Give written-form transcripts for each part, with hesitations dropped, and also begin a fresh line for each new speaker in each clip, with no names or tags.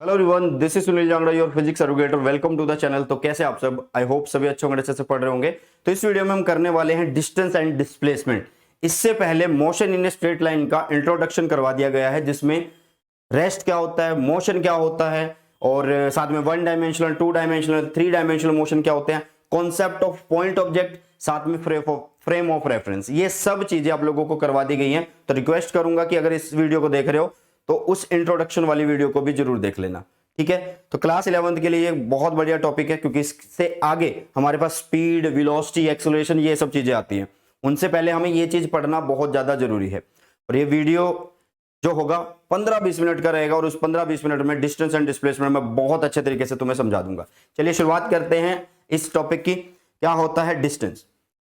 Hello everyone, this is Sunil Jangra, your physics educator. Welcome to the channel. तो कैसे आप सब? आई होप सभी अच्छे होंगे, अच्छे से पढ़ रहे होंगे। तो इस वीडियो में हम करने वाले हैं डिस्टेंस एंड डिस्प्लेसमेंट। इससे पहले मोशन इन स्ट्रेट लाइन का इंट्रोडक्शन करवा दिया गया है, जिसमें रेस्ट क्या होता है, मोशन क्या होता है, और साथ में 1 डायमेंशनल, 2 डायमेंशनल, 3 डायमेंशनल मोशन क्या होते हैं, कॉन्सेप्ट ऑफ पॉइंट ऑब्जेक्ट, साथ में फ्रेम ऑफ रेफरेंस, ये सब चीजें आप लोगों को करवा दी गई हैं। तो रिक्वेस्ट करूंगा कि अगर इस वीडियो को देख रहे हो तो उस इंट्रोडक्शन वाली वीडियो को भी जरूर देख लेना, ठीक है। तो क्लास 11th के लिए ये बहुत बढ़िया टॉपिक है, क्योंकि इससे आगे हमारे पास स्पीड, वेलोसिटी, एक्सेलरेशन, ये सब चीजें आती हैं। उनसे पहले हमें ये चीज पढ़ना बहुत ज्यादा जरूरी है। और ये वीडियो जो होगा 15-20 मिनट का रहेगा, और उस 15-20 मिनट में डिस्टेंस एंड डिस्प्लेसमेंट में बहुत अच्छे तरीके से तुम्हें समझा दूंगा। चलिए शुरुआत करते हैं इस टॉपिक की। क्या होता है डिस्टेंस?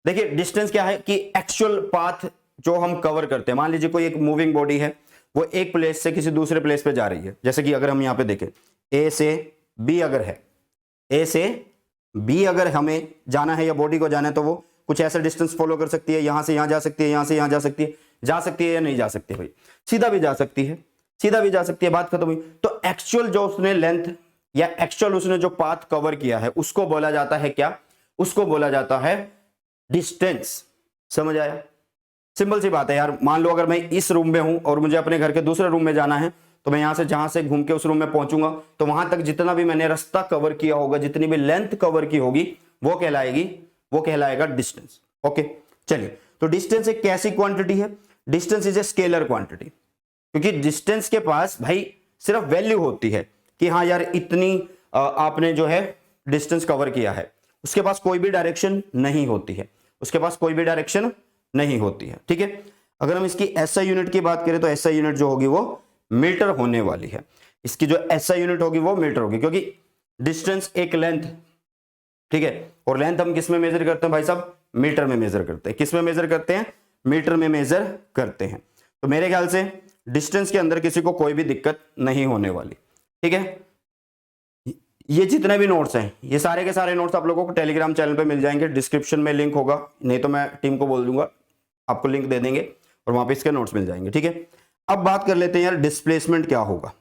देखिए, डिस्टेंस क्या है कि एक्चुअल पाथ जो हम कवर करते हैं। मान लीजिए कोई एक मूविंग बॉडी है, वो एक प्लेस से किसी दूसरे प्लेस पे जा रही है। जैसे कि अगर हम यहां पे देखें, ए से बी अगर है, ए से बी अगर हमें जाना है या बॉडी को जाना है, तो वो कुछ ऐसा डिस्टेंस फॉलो कर सकती है। यहां से यहां जा सकती है, यहां से यहां जा सकती है या नहीं जा सकती है भाई? सीधा भी जा सकती है, सीधा भी जा सकती है, बात खत्म हुई। तो एक्चुअल जो उसने लेंथ या एक्चुअल उसने जो पाथ कवर किया है, उसको बोला जाता है क्या? उसको बोला जाता है डिस्टेंस। समझ आया? सिंपल सी बात है यार। मान लो अगर मैं इस रूम में हूं और मुझे अपने घर के दूसरे रूम में जाना है, तो मैं यहां से जहां से घूम के उस रूम में पहुंचूंगा, तो वहां तक जितना भी मैंने रास्ता कवर किया होगा, जितनी भी लेंथ कवर की होगी, वो कहलाएगा डिस्टेंस। ओके, चलिए। तो डिस्टेंस एक कैसी क्वांटिटी है? Distance is a scalar quantity. क्योंकि डिस्टेंस के पास भाई सिर्फ वैल्यू होती है कि हाँ यार इतनी आपने जो है डिस्टेंस कवर किया है। उसके पास कोई भी डायरेक्शन नहीं होती है, उसके पास कोई भी डायरेक्शन नहीं होती है, ठीक है। अगर हम इसकी एसआई यूनिट की बात करें, तो एसआई यूनिट जो होगी वो मीटर होने वाली है। इसकी जो एसआई यूनिट होगी वो मीटर होगी, क्योंकि डिस्टेंस एक लेंथ, ठीक है। और लेंथ हम किस में मेजर करते हैं भाई साहब? मीटर में मेजर करते हैं। किस में मेजर करते हैं? मीटर में मेजर करते हैं। तो मेरे ख्याल से डिस्टेंस के अंदर किसी को कोई भी दिक्कत नहीं होने वाली, ठीक है। ये जितने भी नोट्स हैं, ये सारे के सारे नोट्स आप लोगों को टेलीग्राम चैनल पे मिल जाएंगे। डिस्क्रिप्शन में लिंक होगा, नहीं तो मैं टीम को बोल दूंगा, आपको लिंक दे देंगे और वहां पे इसके नोट्स मिल जाएंगे, ठीक है। अब बात कर लेते हैं यार डिस्प्लेसमेंट क्या होगा।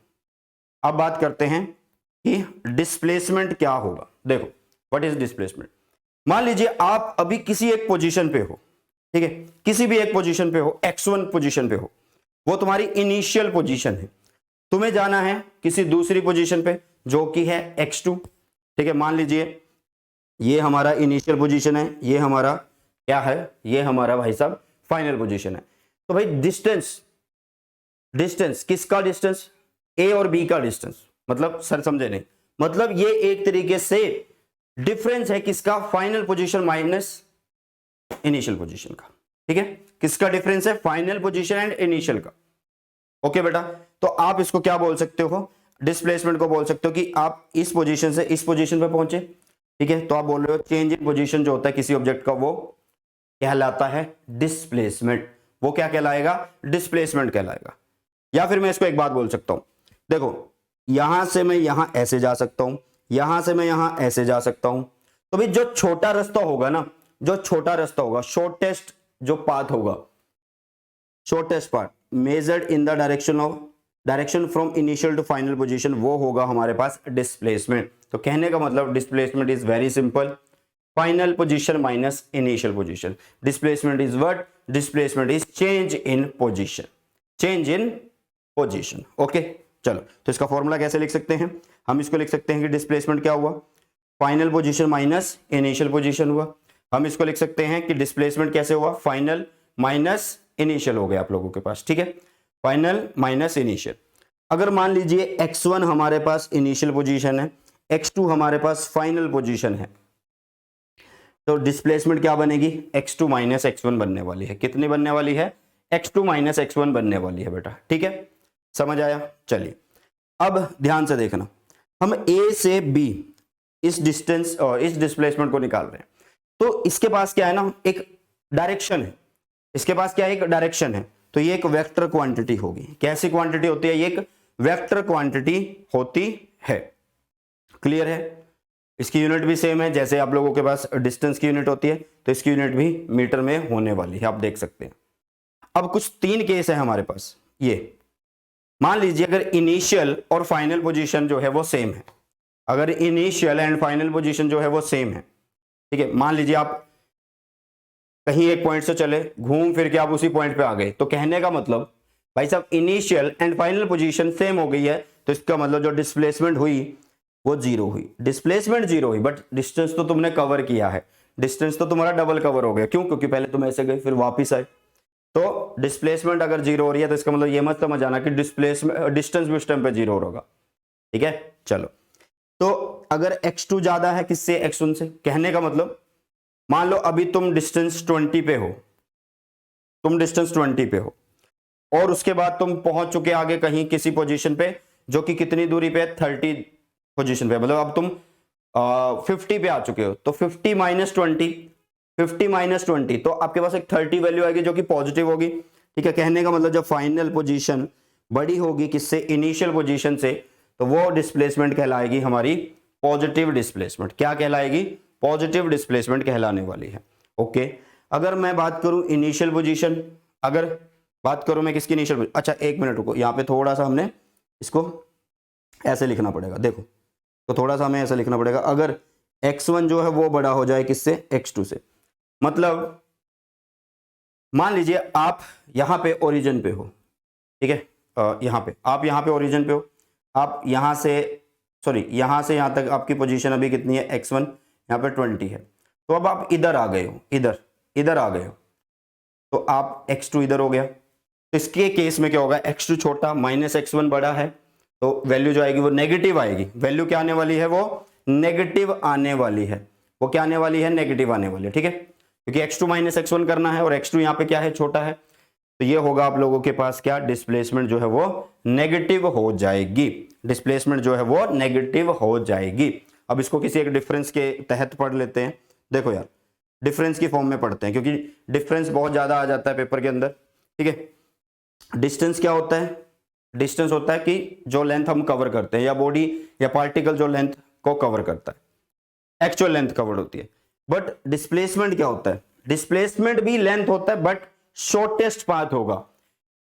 अब बात करते हैं कि डिस्प्लेसमेंट क्या होगा। देखो, व्हाट इज डिस्प्लेसमेंट? मान लीजिए आप अभी किसी एक पोजीशन पे हो, ठीक है, किसी भी एक पोजीशन पे हो, x1 पोजीशन पे हो, वो तुम्हारी इनिशियल पोजीशन है। तुम्हें जाना है किसी दूसरी पोजीशन पे जो कि है x2, ठीक है। मान लीजिए ये हमारा इनिशियल पोजीशन है, ये हमारा क्या है? ये हमारा भाई साहब फाइनल पोजीशन है। तो भाई डिस्टेंस, डिस्टेंस किसका डिस्टेंस? ए और बी का डिस्टेंस। मतलब सर समझे नहीं, मतलब ये एक तरीके से डिफरेंस है किसका? Final position minus initial position का, ठीक है। किसका डिफरेंस है? फाइनल पोजीशन एंड इनिशियल का। ओके बेटा, तो आप इसको क्या बोल सकते हो? डिस्प्लेसमेंट को बोल सकते हो कि आप इस पोजीशन से इस पोजीशन पे पहुंचे, ठीक है। तो आप बोल रहे हो चेंज इन पोजीशन जो होता है किसी ऑब्जेक्ट का, वो कहलाता है डिस्प्लेसमेंट। वो क्या कहलाएगा? डिस्प्लेसमेंट कहलाएगा। या फिर मैं इसको एक बात बोल सकता हूं, देखो यहां से मैं यहां ऐसे जा सकता हूं, यहां से मैं यहां ऐसे जा सकता हूं। तो भाई जो छोटा रास्ता होगा ना, जो छोटा रास्ता होगा, शॉर्टेस्ट जो पाथ होगा, shortest path measured in the direction from initial to final position, वो होगा हमारे पास डिस्प्लेसमेंट। तो कहने का मतलब displacement is very simple, final position minus initial position. Displacement is what? Displacement is change in position, change in position. Okay, चलो। तो इसका फॉर्मूला कैसे लिख सकते हैं? हम इसको लिख सकते हैं कि डिस्प्लेसमेंट क्या हुआ? Final position minus initial position हुआ। हम इसको लिख सकते हैं कि डिस्प्लेसमेंट कैसे हुआ? फाइनल माइनस इनिशियल हो गया आप लोगों के पास, ठीक है। Final minus initial. अगर मान लीजिए x1 हमारे पास इनिशियल पोजीशन है, x2 हमारे पास फाइनल पोजीशन है, तो डिस्प्लेसमेंट क्या बनेगी? x2 माइनस x1 बनने वाली है। कितनी बनने वाली है? x2 माइनस x1 बनने वाली है बेटा, ठीक है। समझ आया? चलिए, अब ध्यान से देखना, हम a से b इस डिस्टेंस और इस डिस्प्लेसमेंट को निकाल रहे हैं। तो इसके पास क्या है ना, एक डायरेक्शन है। इसके पास क्या है? एक डायरेक्शन है। तो ये एक वेक्टर क्वांटिटी होगी। कैसी क्वांटिटी होती है? ये एक वेक्टर क्वांटिटी होती है। क्लियर है? इसकी यूनिट भी सेम है, जैसे आप लोगों के पास डिस्टेंस की यूनिट होती है, तो इसकी यूनिट भी मीटर में होने वाली है, आप देख सकते हैं। अब कुछ 3 केस है हमारे पास। ये मान लीजिए अगर इनिशियल और फाइनल पोजीशन जो है वो सेम है, अगर इनिशियल एंड फाइनल पोजीशन जो है वो सेम है, ठीक है, मान लीजिए आप कहीं एक पॉइंट से चले, घूम फिर के आप उसी पॉइंट पे आ गए, तो कहने का मतलब भाई साहब initial and final position same हो गई है, तो इसका मतलब जो डिस्प्लेसमेंट हुई वो जीरो हुई, डिस्प्लेसमेंट जीरो हुई, बट डिस्टेंस तो तुमने कवर किया है, डिस्टेंस तो तुम्हारा डबल कवर हो गया, क्यों? क्योंकि पहले तुम ऐसे गए फिर वापिस आए, तो डिस्प्लेसमेंट अगर जीरो हो रही है तो इसका मतलब ये मत समझ आना कि डिस्प्लेसमेंट डिस्टेंस भी उस टाइम पे जीरो होगा, ठीक है। चलो, तो अगर x2 ज्यादा है किससे? x1 से, कहने का मतलब मान लो अभी तुम डिस्टेंस 20 पे हो, तुम डिस्टेंस 20 पे हो और उसके बाद तुम पहुंच चुके आगे कहीं किसी पोजीशन पे जो कि कितनी दूरी पे है? 30 पोजीशन पे, मतलब अब तुम 50 पे आ चुके हो, तो 50 माइनस 20, 50 माइनस 20, तो आपके पास एक 30 वैल्यू आएगी जो कि पॉजिटिव होगी, ठीक है। कहने का मतलब जब फाइनल पोजीशन बड़ी होगी किससे? इनिशियल पोजीशन से, तो वो डिस्प्लेसमेंट कहलाएगी हमारी पॉजिटिव डिस्प्लेसमेंट। क्या कहलाएगी? पॉजिटिव डिस्प्लेसमेंट कहलाने वाली है। ओके, अगर मैं बात करूं इनिशियल पोजीशन, अगर बात करूं मैं किसकी इनिशियल, अच्छा एक मिनट रुको, यहां पे थोड़ा सा हमने इसको ऐसे लिखना पड़ेगा, देखो, तो थोड़ा सा हमें ऐसा लिखना पड़ेगा, अगर x1 जो है वो बड़ा हो जाए किससे? x2 से, मतलब मान लीजिए आप यहां पे ओरिजिन पे हो, ठीक है, यहां पे आप यहां पे ओरिजिन पे हो, आप यहां से सॉरी यहां से यहां तक आपकी पोजीशन अभी कितनी है? x1, यहां पे 20 है, तो अब आप इधर आ गए हो, इधर इधर आ गए हो, तो आप x2 इधर हो गया, तो इसके केस में क्या होगा? x2 छोटा माइनस x1 बड़ा है, तो वैल्यू जो आएगी वो नेगेटिव आएगी, वैल्यू क्या आने वाली है? वो नेगेटिव आने वाली है, वो क्या आने वाली है? नेगेटिव आने वाली है, ठीक है, क्योंकि x2 माइनस x1 करना है और x2 यहाँ पे क्या है? छोटा है, तो ये होगा आप लोगों के पास क्या? डिस्प्लेसमेंट जो है वो नेगेटिव हो जाएगी, डिस्प्लेसमेंट जो है वो नेगेटिव हो जाएगी। अब इसको किसी एक डिफरेंस के तहत पढ़ लेते हैं, देखो यार डिफरेंस की फॉर्म में पढ़ते हैं क्योंकि डिफरेंस बहुत ज्यादा आ जाता है पेपर के अंदर, ठीक है। डिस्टेंस क्या होता है? डिस्टेंस होता है कि जो लेंथ हम कवर करते हैं या बॉडी या पार्टिकल जो लेंथ को कवर करता है, एक्चुअल लेंथ कवर होती है। बट डिस्प्लेसमेंट क्या होता है? डिस्प्लेसमेंट भी लेंथ होता है बट शॉर्टेस्ट पाथ होगा,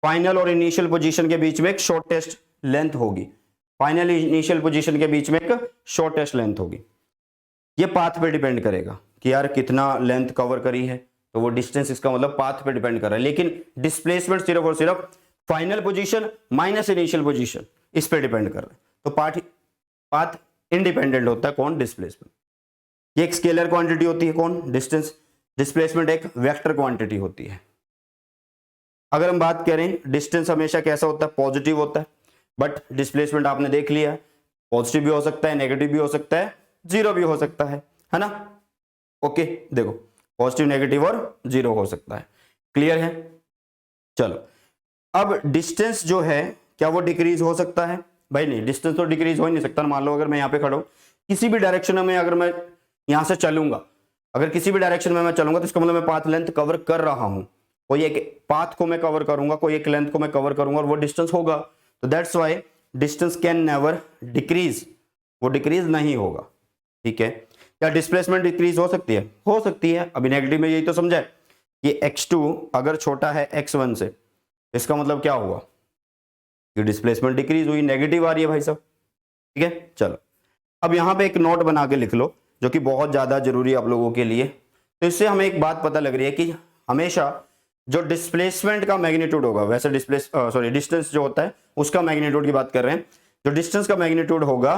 फाइनल और इनिशियल पोजीशन के बीच में एक शॉर्टेस्ट लेंथ होगी, फाइनल इनिशियल पोजीशन के बीच में एक शॉर्टेस्ट लेंथ होगी। ये पाथ पे डिपेंड करेगा कि यार कितना लेंथ कवर करी है, तो वो डिस्टेंस इसका मतलब पाथ पे डिपेंड कर रहा है, लेकिन डिस्प्लेसमेंट सिर्फ और सिर्फ final position minus initial position इस पे डिपेंड कर रहा है, तो पाथ इंडिपेंडेंट होता है कौन? डिस्प्लेसमेंट। ये एक स्केलर क्वांटिटी होती है कौन? डिस्टेंस। डिस्प्लेसमेंट एक वेक्टर क्वांटिटी होती है। अगर हम बात करें डिस्टेंस हमेशा कैसा होता है? पॉजिटिव होता है, बट डिस्प्लेसमेंट आपने देख लिया, पॉजिटिव भी हो सकता है, नेगेटिव भी हो सकता है, जीरो भी हो सकता है ना? ओके, देखो पॉजिटिव, नेगेटिव और जीरो हो सकता है, क्लियर है? चलो, अब डिस्टेंस जो है क्या वो डिक्रीज हो सकता है? भाई नहीं, डिस्टेंस तो डिक्रीज हो ही नहीं सकता। मान लो अगर मैं यहाँ पे खड़ा हूं, किसी भी डायरेक्शन में अगर मैं यहां से चलूंगा, अगर किसी भी डायरेक्शन में मैं चलूंगा तो इसका मतलब मैं पाथ लेंथ कवर कर रहा हूं, कोई एक पाथ को मैं कवर करूंगा, कोई एक लेंथ को मैं कवर करूंगा और वो डिस्टेंस होगा, तो that's why distance can never decrease, वो डिक्रीज नहीं होगा, ठीक है। क्या डिस्प्लेसमेंट डिक्रीज हो सकती है? हो सकती है। अभी नेगेटिव में यही तो समझा है कि x2 अगर छोटा है x1 से, इसका मतलब क्या हुआ कि डिस्प्लेसमेंट डिक्रीज हुई, नेगेटिव आ रही है भाई साहब, ठीक है। चलो, अब यहां पे एक नोट बना के लिख लो जो कि बहुत ज्यादा जरूरी है आप लोगों के लिए। तो इससे हमें एक बात पता लग रही है कि हमेशा जो डिस्प्लेसमेंट का मैग्नीट्यूड होगा, वैसे डिस्टेंस जो होता है उसका मैग्नीट्यूड की बात कर रहे हैं, जो डिस्टेंस का मैग्नीट्यूड होगा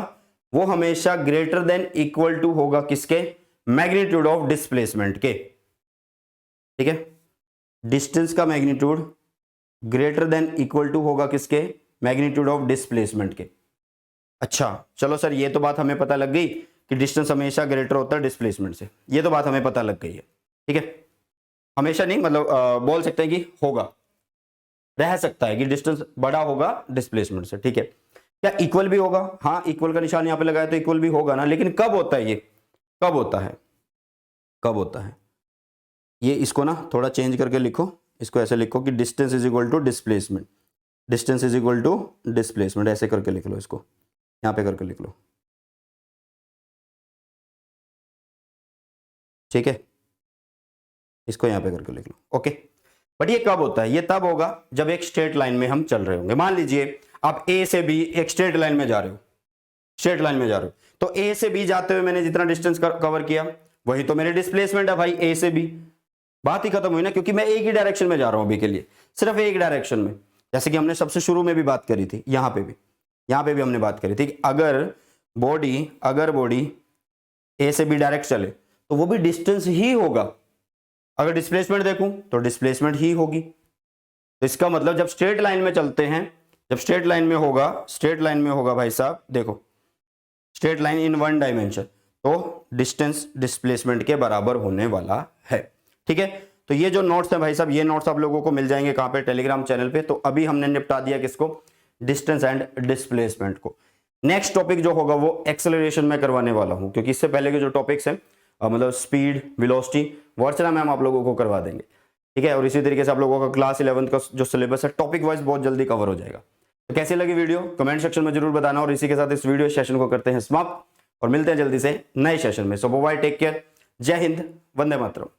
वो हमेशा ग्रेटर देन इक्वल टू होगा किसके? मैग्नीट्यूड ऑफ डिस्प्लेसमेंट के, ठीक है। डिस्टेंस का magnitude greater than equal to होगा किसके? मैग्नीट्यूड ऑफ डिस्प्लेसमेंट के। अच्छा चलो सर, ये तो बात हमें पता लग गई कि डिस्टेंस हमेशा ग्रेटर होता है डिस्प्लेसमेंट से, ये तो बात हमें पता लग गई है, ठीक है। हमेशा नहीं, मतलब बोल सकते हैं कि होगा, रह सकता है कि डिस्टेंस बड़ा होगा डिस्प्लेसमेंट से, ठीक है। क्या इक्वल भी होगा? हाँ, इक्वल का निशान यहां पे लगाया तो इक्वल भी होगा ना, लेकिन कब होता है ये? कब होता है? कब होता है ये? इसको ना थोड़ा चेंज करके लिखो, इसको ऐसे लिखो कि distance is equal to displacement, distance is equal to displacement, ऐसे करके लिख लो, इसको यहां पे करके लिख लो, ठीक है। इसको यहां पे करके लिख लो, ओके। बट ये कब होता है? ये तब होगा जब एक स्ट्रेट लाइन में हम चल रहे होंगे। मान लीजिए आप ए से बी एक स्ट्रेट लाइन में जा रहे हो, स्ट्रेट लाइन में जा रहे हो, तो ए से बी जाते हुए मैंने जितना डिस्टेंस कवर किया वही तो मेरे डिस्प्लेसमेंट है भाई, ए से बी। बात ही खत्म हुई ना, क्योंकि मैं एक ही डायरेक्शन में जा रहा हूं अभी के लिए, सिर्फ एक डायरेक्शन में। जैसे कि हमने सबसे शुरू में भी बात करी थी, यहां पे भी हमने बात करी थी कि अगर बॉडी ए से बी डायरेक्ट चले तो वो भी डिस्टेंस ही होगा। अगर डिस्प्लेसमेंट देखूं तो डिस्प्लेसमेंट ही होगी। तो इसका मतलब जब स्ट्रेट लाइन में चलते हैं, जब स्ट्रेट लाइन में होगा भाई साहब, देखो straight line in one dimension, तो डिस्टेंस डिस्प्लेसमेंट के बराबर होने वाला है। ठीक है, तो ये जो नोट्स है भाई साहब, ये नोट्स आप लोगों को मिल जाएंगे कहां पे, टेलीग्राम चैनल पे। तो अभी हमने निपटा दिया किसको, डिस्टेंस एंड डिस्प्लेसमेंट को। नेक्स्ट टॉपिक जो होगा वो एक्सेलरेशन में करवाने वाला हूं, क्योंकि इससे पहले के जो टॉपिक्स हैं मतलब स्पीड, वेलोसिटी, वर्चना मैम आप लोगों को करवा देंगे। ठीक है, और इसी तरीके से आप लोगों का क्लास 11 का जो सिलेबस है टॉपिक वाइज बहुत जल्दी कवर हो जाएगा। तो कैसी लगी वीडियो कमेंट सेक्शन में जरूर बताना, और इसी के साथ इस वीडियो सेशन को करते हैं समाप्त और मिलते हैं जल्दी से नए सेशन में। सो बाय, टेक केयर, जय हिंद, वंदे मातरम।